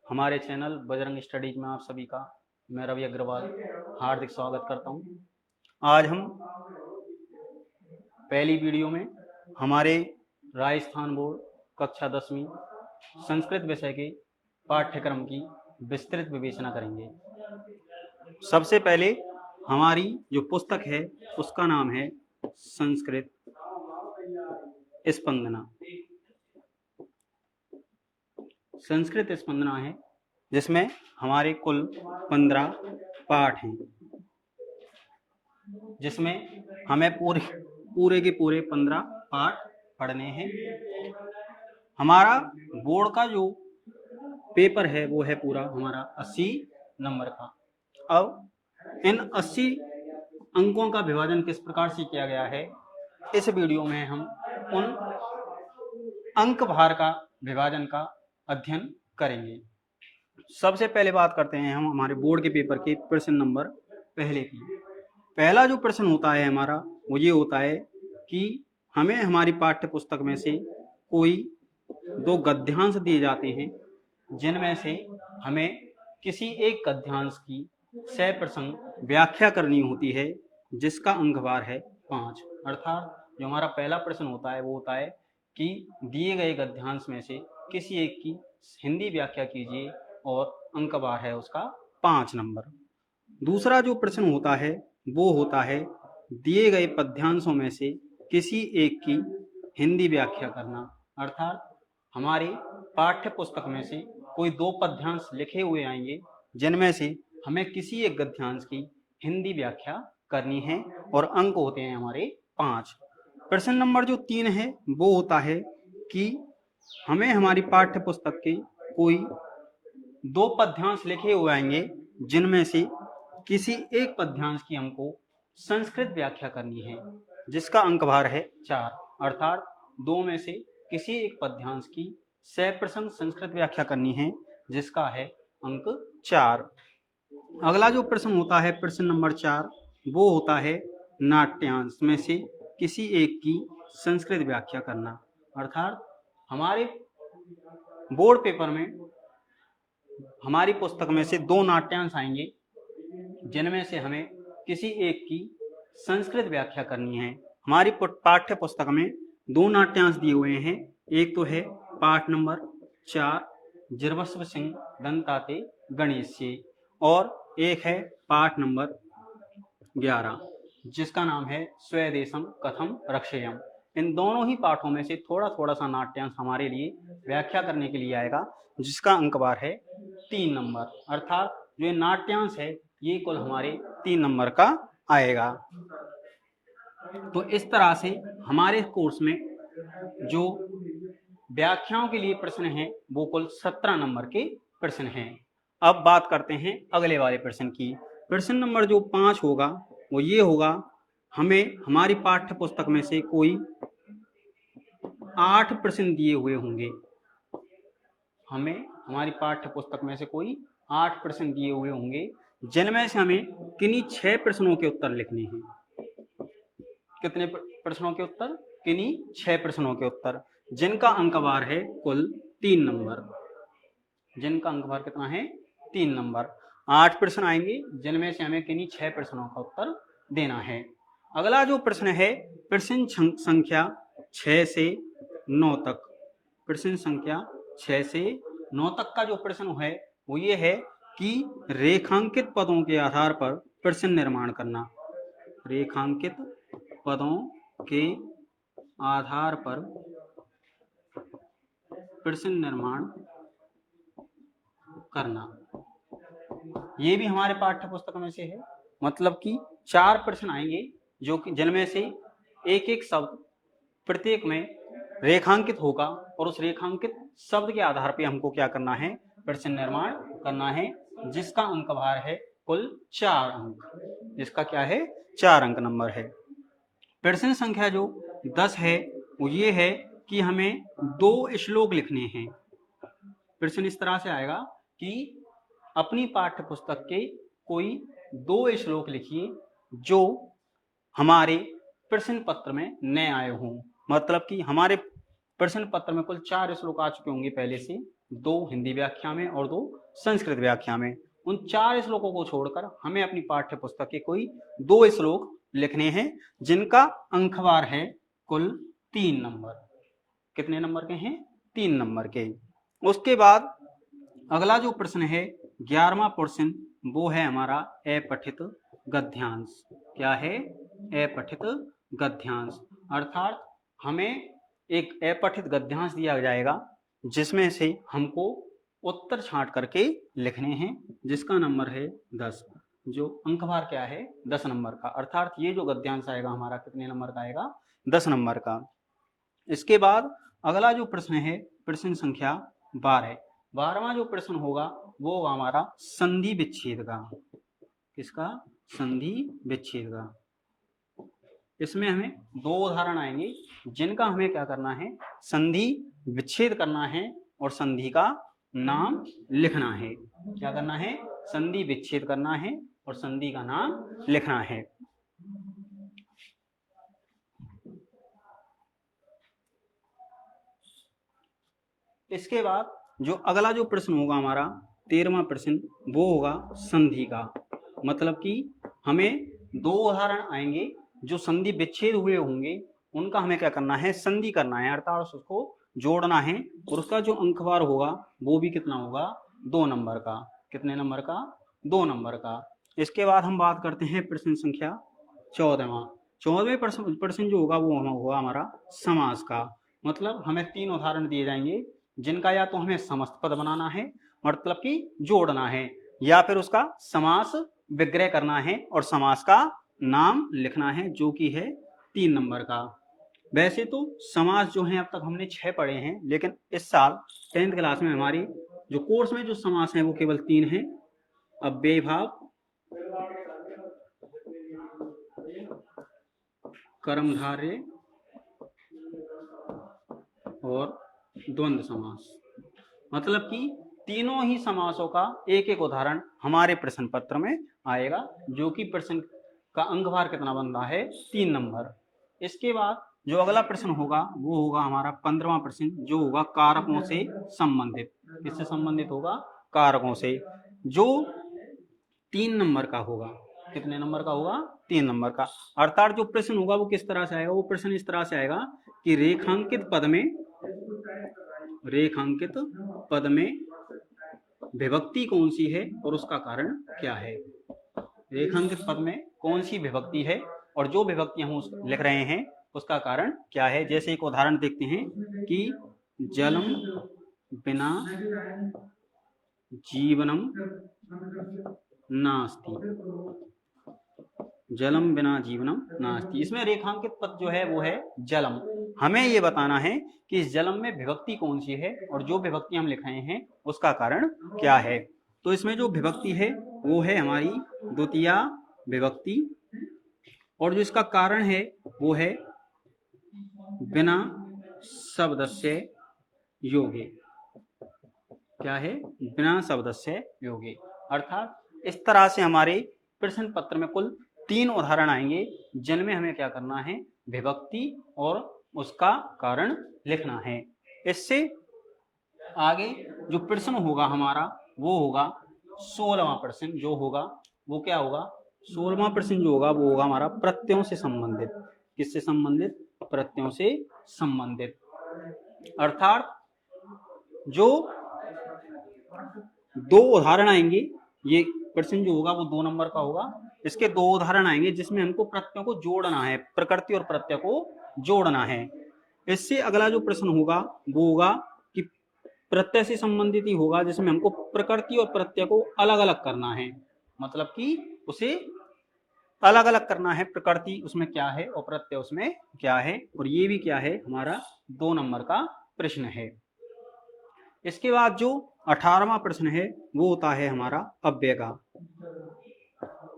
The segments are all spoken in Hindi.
हमारे चैनल बजरंग स्टडीज में आप सभी का मैं रवि अग्रवाल हार्दिक स्वागत करता हूं। आज हम पहली वीडियो में हमारे राजस्थान बोर्ड कक्षा 10वीं संस्कृत विषय के पाठ्यक्रम की विस्तृत विवेचना करेंगे। सबसे पहले हमारी जो पुस्तक है उसका नाम है संस्कृत स्पंदना। संस्कृत स्पंदना है जिसमें हमारे कुल 15 पाठ हैं, जिसमें हमें पूरे के पूरे 15 पाठ पढ़ने हैं। हमारा बोर्ड का जो पेपर है वो है पूरा हमारा 80 नंबर का। अब इन 80 अंकों का विभाजन किस प्रकार से किया गया है, इस वीडियो में हम उन अंक भार का विभाजन का अध्ययन करेंगे। सबसे पहले बात करते हैं हम हमारे बोर्ड के पेपर के प्रश्न नंबर पहले की। पहला जो प्रश्न होता है हमारा वो ये होता है कि हमें हमारी पाठ्य पुस्तक में से कोई 2 गद्यांश दिए जाते हैं, जिनमें से हमें किसी एक गद्यांश की सप्रसंग व्याख्या करनी होती है, जिसका अंक भार है 5। अर्थात जो हमारा पहला प्रश्न होता है वो होता है कि दिए गए गद्यांश में से किसी एक की हिंदी व्याख्या कीजिए और अंक भार है उसका 5 नंबर। दूसरा जो प्रश्न होता है वो होता है दिए गए पद्यांशों में से किसी एक की हिंदी व्याख्या करना। अर्थात हमारी पाठ्य पुस्तक में से कोई 2 पद्यांश लिखे हुए आएंगे, जिनमें से हमें किसी एक गद्यांश की हिंदी व्याख्या करनी है और अंक होते हैं हमारे 5। प्रश्न नंबर जो 3 है वो होता है कि हमें हमारी पाठ्य पुस्तक के कोई 2 पद्यांश लिखे हुए आएंगे, जिनमें से किसी एक पद्यांश की हमको संस्कृत व्याख्या करनी है, जिसका अंक भार है 4। अर्थात 2 में से किसी एक पद्यांश की सप्रसंग संस्कृत व्याख्या करनी है, जिसका है अंक 4। अगला जो प्रश्न होता है प्रश्न नंबर 4 वो होता है नाट्यांश में से किसी एक की संस्कृत व्याख्या करना। अर्थात हमारे बोर्ड पेपर में हमारी पुस्तक में से 2 नाट्यांश आएंगे, जिनमें से हमें किसी एक की संस्कृत व्याख्या करनी है। हमारी पाठ्य पुस्तक में 2 नाट्यांश दिए हुए हैं। एक तो है पाठ नंबर 4 जिर्वस्व सिंह दंताते गणेश, और एक है पाठ नंबर 11 जिसका नाम है स्वदेशम कथम रक्षेयम। इन दोनों ही पाठों में से थोड़ा थोड़ा सा नाट्यांश हमारे लिए व्याख्या करने के लिए आएगा, जिसका अंक भार है 3 नंबर। अर्थात जो नाट्यांश है ये कुल हमारे 3 नंबर का आएगा। तो इस तरह से हमारे कोर्स में जो व्याख्याओं के लिए प्रश्न हैं वो कुल 17 नंबर के प्रश्न हैं। अब बात करते हैं अगले वाले प्रश्न की। प्रश्न नंबर जो 5 होगा वो ये होगा, हमें हमारी पाठ्य पुस्तक में से कोई 8 प्रश्न दिए हुए होंगे। हमें हमारी पाठ्य पुस्तक में से कोई 8 प्रश्न दिए हुए होंगे, जिनमें से हमें किन्हीं 6 प्रश्नों के उत्तर लिखने हैं। कितने प्रश्नों के उत्तर? किन्हीं 6 प्रश्नों के उत्तर, जिनका अंक भार है कुल 3 नंबर। जिनका अंक भार कितना है? 3 नंबर। 8 प्रश्न आएंगे, जिनमें से हमें किन्हीं 6 प्रश्नों का उत्तर देना है। अगला जो प्रश्न है प्रश्न संख्या 6 से 9 तक। प्रश्न संख्या 6 से 9 तक का जो प्रश्न है वो ये है कि रेखांकित पदों के आधार पर प्रश्न निर्माण करना। रेखांकित पदों के आधार पर प्रश्न निर्माण करना। ये भी हमारे पाठ्य पुस्तक में से है। मतलब कि 4 प्रश्न आएंगे, जो कि जिनमें से एक एक शब्द प्रत्येक में रेखांकित होगा, और उस रेखांकित शब्द के आधार पे हमको क्या करना है? प्रश्न निर्माण करना है, जिसका अंक भार है कुल 4 अंक। जिसका क्या है? 4 अंक नंबर है। प्रश्न संख्या जो 10 है वो ये है कि हमें 2 श्लोक लिखने हैं। प्रश्न इस तरह से आएगा कि अपनी पाठ्य पुस्तक के कोई 2 श्लोक लिखिए जो हमारे प्रश्न पत्र में नए आए हों। मतलब कि हमारे प्रश्न पत्र में कुल 4 श्लोक आ चुके होंगे पहले से, 2 हिंदी व्याख्या में और 2 संस्कृत व्याख्या में। उन 4 श्लोकों को छोड़कर हमें अपनी पाठ्य पुस्तक के कोई 2 श्लोक लिखने हैं जिनका अंकवार है कुल 3 नंबर। कितने नंबर के हैं? 3 नंबर के। उसके बाद अगला जो प्रश्न है 11वां प्रश्न, वो है हमारा अपठित गद्यांश। क्या है? अपठित गद्यांश। अर्थात हमें एक अपठित गद्यांश दिया जाएगा जिसमें से हमको उत्तर छांट करके लिखने हैं, जिसका नंबर है 10। जो अंकभार क्या है? 10 नंबर का। अर्थात ये जो गद्यांश आएगा हमारा कितने नंबर का आएगा? 10 नंबर का। इसके बाद अगला जो प्रश्न है प्रश्न संख्या 12। 12वां जो प्रश्न होगा वो होगा हमारा संधि विच्छेद का। किसका? संधि विच्छेद का। इसमें हमें 2 उदाहरण आएंगे जिनका हमें क्या करना है? संधि विच्छेद करना है और संधि का नाम लिखना है। क्या करना है? संधि विच्छेद करना है और संधि का नाम लिखना है। इसके बाद जो अगला जो प्रश्न होगा हमारा 13वां प्रश्न, वो होगा संधि का। मतलब कि हमें 2 उदाहरण आएंगे जो संधि विच्छेद हुए होंगे, उनका हमें क्या करना है? संधि करना है, अर्थात उसको जोड़ना है। और उसका जो अंकवार होगा वो भी कितना होगा? 2 नंबर का। कितने नंबर का? 2 नंबर का। इसके बाद हम बात करते हैं प्रश्न संख्या 14वां। 14वें प्रश्न जो होगा वो होगा हमारा समास का। मतलब हमें 3 उदाहरण दिए जाएंगे जिनका या तो हमें समस्त पद बनाना है, मतलब कि जोड़ना है, या फिर उसका समास विग्रह करना है और समास का नाम लिखना है, जो कि है 3 नंबर का। वैसे तो समास जो है अब तक हमने 6 पढ़े हैं, लेकिन इस साल 10th क्लास में हमारी जो कोर्स में जो समास है वो केवल 3 हैं। अव्ययी भाव, कर्मधारय और द्वंद्व समास। मतलब कि तीनों ही समासों का एक एक उदाहरण हमारे प्रश्न पत्र में आएगा, जो कि प्रश्न का अंकभार कितना बन रहा है? 3 नंबर। इसके बाद जो अगला प्रश्न होगा वो होगा हमारा 15वां प्रश्न, जो होगा कारकों से संबंधित। किससे संबंधित होगा? कारकों से, जो 3 नंबर का होगा। कितने नंबर का होगा? 3 नंबर का। अर्थात जो प्रश्न होगा वो किस तरह से आएगा? वो प्रश्न इस तरह से आएगा कि रेखांकित पद में विभक्ति कौन सी है और उसका कारण क्या है। रेखांकित पद में कौन सी विभक्ति है और जो विभक्ति हम लिख रहे हैं उसका कारण क्या है। जैसे एक उदाहरण देखते हैं कि जलम बिना जीवनम नास्ति। जलम बिना जीवनम नास्ति। इसमें रेखांकित पद जो है वो है जलम। हमें ये बताना है कि इस जलम में विभक्ति कौन सी है और जो विभक्ति हम लिख रहे हैं उसका कारण क्या है। तो इसमें जो विभक्ति है वो है हमारी द्वितीया विभक्ति, और जो इसका कारण है वो है बिना शब्दस्य योगे। क्या है? बिना शब्दस्य योगे। अर्थात इस तरह से हमारे प्रश्न पत्र में कुल 3 उदाहरण आएंगे जिनमें हमें क्या करना है? विभक्ति और उसका कारण लिखना है। इससे आगे जो प्रश्न होगा हमारा वो होगा 16वां प्रश्न। जो होगा वो क्या होगा? 16वां प्रश्न जो होगा वो होगा हमारा प्रत्ययों से संबंधित। किससे संबंधित? प्रत्ययों से संबंधित। अर्थात जो 2 उदाहरण आएंगे, ये प्रश्न जो होगा वो 2 नंबर का होगा। इसके 2 उदाहरण आएंगे जिसमें हमको प्रत्ययों को जोड़ना है, प्रकृति और प्रत्यय को जोड़ना है। इससे अगला जो प्रश्न होगा वो होगा कि प्रत्यय से संबंधित ही होगा, जिसमें हमको प्रकृति और प्रत्यय को अलग अलग करना है। मतलब कि उसे अलग अलग करना है, प्रकृति उसमें क्या है और प्रत्यय उसमें क्या है। और ये भी क्या है? हमारा 2 नंबर का प्रश्न है। इसके बाद जो 18वां प्रश्न है वो होता है हमारा अव्यय का।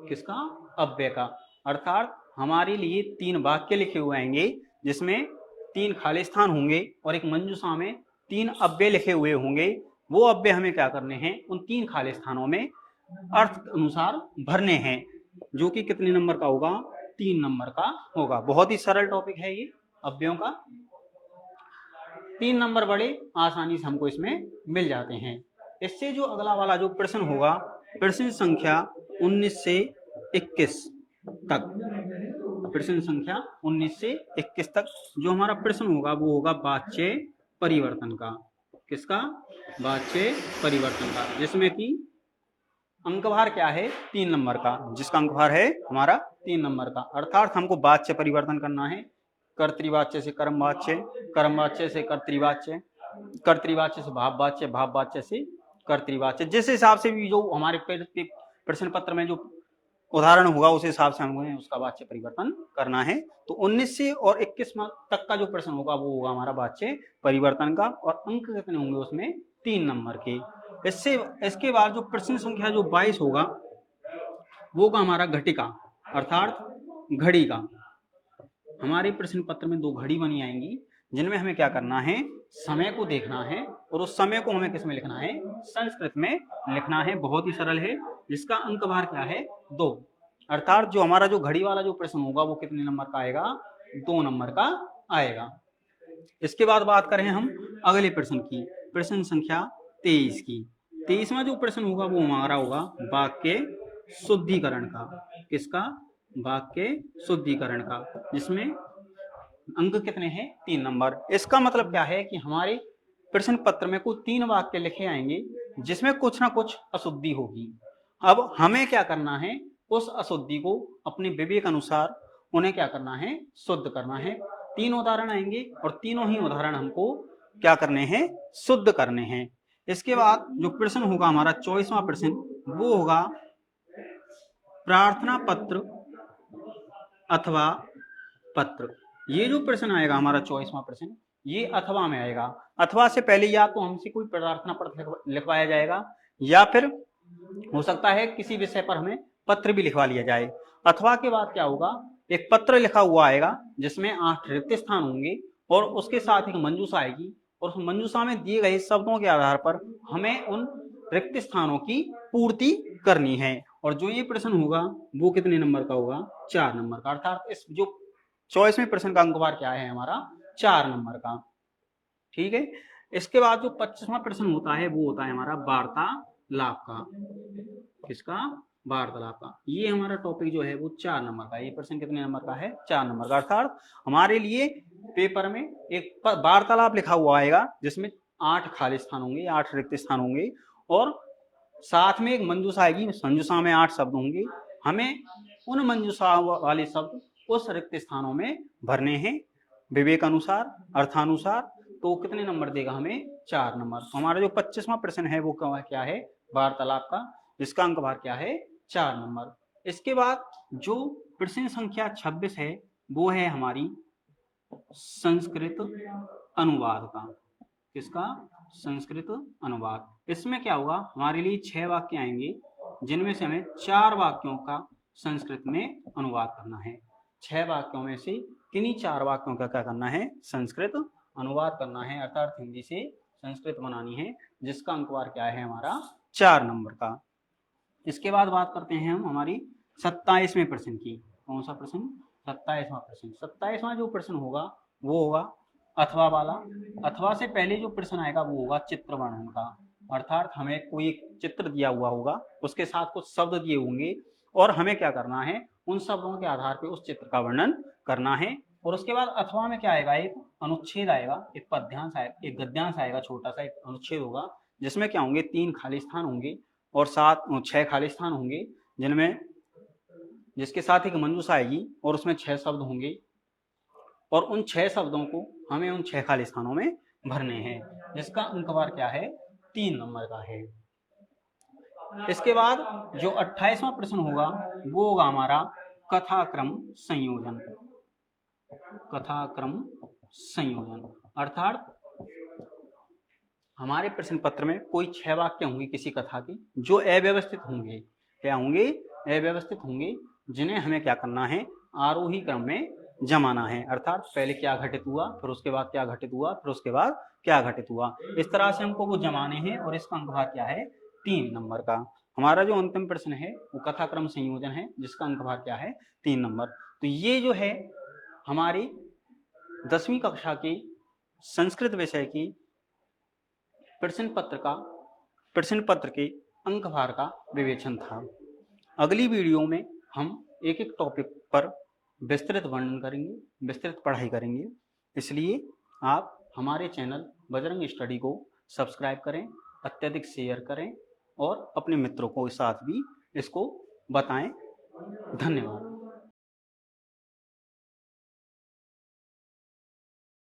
किसका? अव्यय का। अर्थात हमारे लिए 3 वाक्य लिखे हुए आएंगे जिसमें 3 खाली स्थान होंगे और एक मंजूषा में 3 अव्यय लिखे हुए होंगे। वो अव्यय हमें क्या करने हैं? उन 3 खाली स्थानों में अर्थ अनुसार भरने हैं, जो कि कितने नंबर का होगा? 3 नंबर का होगा। बहुत ही सरल टॉपिक है ये अव्ययों का। 3 नंबर बड़े आसानी से हमको इसमें मिल जाते हैं। इससे जो अगला वाला जो प्रश्न होगा, प्रश्न संख्या 19 से 21 तक, प्रश्न संख्या 19 से 21 तक जो हमारा प्रश्न होगा वो होगा वाच्य परिवर्तन का। किसका? वाच्य परिवर्तन का, जिसमें कि अंकभार क्या है? 3 नंबर का, जिसका अंकभार है हमारा 3 नंबर का। अर्थात हमको वाच्य परिवर्तन करना है। कर्तृवाच्य से कर्मवाच्य, कर्मवाच्य से कर्तृवाच्य, कर्तृवाच्य से भाववाच्य, भाववाच्य से कर्तृवाच्य। जिस हिसाब से भी जो हमारे प्रश्न पत्र में जो उदाहरण होगा उस हिसाब से हमें उसका वाच्य परिवर्तन करना है। तो 19 से और 21 तक का जो प्रश्न होगा वो होगा हमारा वाच्य परिवर्तन का, और अंक कितने होंगे उसमें? 3 नंबर के। इसके बाद जो प्रश्न संख्या जो 22 होगा वो होगा हमारा घटिका, अर्थात घड़ी का। हमारे प्रश्न पत्र में 2 घड़ी बनी आएंगी, जिनमें हमें क्या करना है? समय को देखना है, और उस समय को हमें किस में लिखना है? संस्कृत में लिखना है। बहुत ही सरल है, जिसका अंकभार क्या है? 2। अर्थात जो हमारा जो घड़ी वाला जो प्रश्न होगा वो कितने नंबर का आएगा? 2 नंबर का आएगा। इसके बाद बात करें हम अगले प्रश्न की, प्रश्न संख्या 23 की। 23वां जो प्रश्न होगा वो हमारा होगा वाक्य शुद्धिकरण का। किसका? वाक्य शुद्धिकरण का, जिसमें अंक कितने हैं? 3 नंबर। इसका मतलब क्या है कि हमारे प्रश्न पत्र में कुल 3 वाक्य लिखे आएंगे, जिसमें कुछ ना कुछ अशुद्धि होगी। अब हमें क्या करना है? उस अशुद्धि को अपने विवेक अनुसार उन्हें क्या करना है? शुद्ध करना है। 3 उदाहरण आएंगे, और तीनों ही उदाहरण हमको क्या करने हैं? शुद्ध करने हैं। इसके बाद जो प्रश्न होगा हमारा 24वां प्रश्न, वो होगा प्रार्थना पत्र अथवा पत्र। ये जो प्रश्न आएगा हमारा 24वां प्रश्न, ये अथवा में आएगा। अथवा से पहले या तो हमसे कोई प्रार्थना पत्र लिखवाया जाएगा, या फिर हो सकता है किसी विषय पर हमें पत्र भी लिखवा लिया जाए। अथवा के बाद क्या होगा? एक पत्र लिखा हुआ आएगा, जिसमें 8 रिक्त स्थान होंगे, और उसके साथ एक मंजूषा आएगी, और उस मंजूषा में दिए गए शब्दों के आधार पर हमें उन रिक्त स्थानों की पूर्ति करनी है। और जो ये प्रश्न होगा वो कितने नंबर का होगा? 4 नंबर का। अर्थात इस जो 24वें प्रश्न का अंकभार क्या है हमारा? 4 नंबर का। ठीक है। इसके बाद जो 25वां प्रश्न होता है वो होता है हमारा वार्तालाप का। किसका? वार्तालाप का। ये हमारा टॉपिक जो है वो 4 नंबर का। ये प्रश्न कितने नंबर का है? 4 नंबर का। अर्थात हमारे लिए पेपर में एक वार्तालाप लिखा हुआ आएगा, जिसमें 8 खाली स्थान होंगे, 8 रिक्त स्थान होंगे, और साथ में एक मंजूषा आएगी। मंजूषा में 8 शब्द होंगे। हमें उन मंजूषा वाले शब्द उस रिक्त स्थानों में भरने हैं विवेक अनुसार, अर्थानुसार। तो कितने नंबर देगा हमें? 4 नंबर। तो हमारा जो 25वां प्रश्न है वो क्या है? वार्तालाप का, जिसका अंकभार क्या है? 4 नंबर। इसके बाद जो प्रश्न संख्या 26 है वो है हमारी संस्कृत अनुवाद का। किसका? संस्कृत अनुवाद। इसमें क्या होगा? हमारे लिए 6 वाक्य आएंगे, जिनमें से हमें 4 वाक्यों का संस्कृत में अनुवाद करना है। 6 वाक्यों में से किन्हीं 4 वाक्यों का क्या करना है? संस्कृत अनुवाद करना है, अर्थात हिंदी से संस्कृत बनानी है, जिसका अंकभार क्या है हमारा? 4 नंबर का। इसके बाद बात करते हैं हम हमारी 27वें प्रश्न की। कौन सा प्रश्न? 27वां प्रश्न। 27वां जो प्रश्न होगा वो होगा अथवा वाला। अथवा से पहले जो प्रश्न आएगा वो होगा चित्र वर्णन का। अर्थात हमें कोई चित्र दिया हुआ होगा, उसके साथ कुछ शब्द दिए होंगे, और हमें क्या करना है? उन शब्दों के आधार पर उस चित्र का वर्णन करना है। और उसके बाद अथवा में क्या आएगा? एक अनुच्छेद आएगा, एक पद्यांश आएगा, एक गद्यांश आएगा, छोटा सा एक अनुच्छेद होगा, जिसमें क्या होंगे? 3 खाली स्थान होंगे, और 6 खाली स्थान होंगे, जिसके साथ एक मंजूषा आएगी, और उसमें 6 शब्द होंगे, और उन 6 शब्दों को हमें उन 6 खाली स्थानों में भरने हैं, जिसका अंकभार क्या है? 3 नंबर का है। इसके बाद जो 28वां प्रश्न होगा वो होगा हमारा कथाक्रम संयोजन। कथाक्रम संयोजन अर्थात हमारे प्रश्न पत्र में कोई 6 वाक्य होंगे किसी कथा के, जो अव्यवस्थित होंगे। क्या होंगे? अव्यवस्थित होंगे, जिन्हें हमें क्या करना है? आरोही क्रम में जमाना है। अर्थात पहले क्या घटित हुआ, फिर उसके बाद क्या घटित हुआ, फिर उसके बाद क्या घटित हुआ, इस तरह से हमको वो जमाने हैं। और इसका अंकभार क्या है? 3 नंबर का। हमारा जो अंतिम प्रश्न है वो कथाक्रम संयोजन है, जिसका अंकभार क्या है? 3 नंबर। तो ये जो है हमारी 10वीं कक्षा के संस्कृत विषय की प्रश्न पत्र के अंक भार का विवेचन था। अगली वीडियो में हम एक एक टॉपिक पर विस्तृत वर्णन करेंगे, विस्तृत पढ़ाई करेंगे। इसलिए आप हमारे चैनल बजरंग स्टडी को सब्सक्राइब करें, अत्यधिक शेयर करें और अपने मित्रों को साथ भी इसको बताएं। धन्यवाद।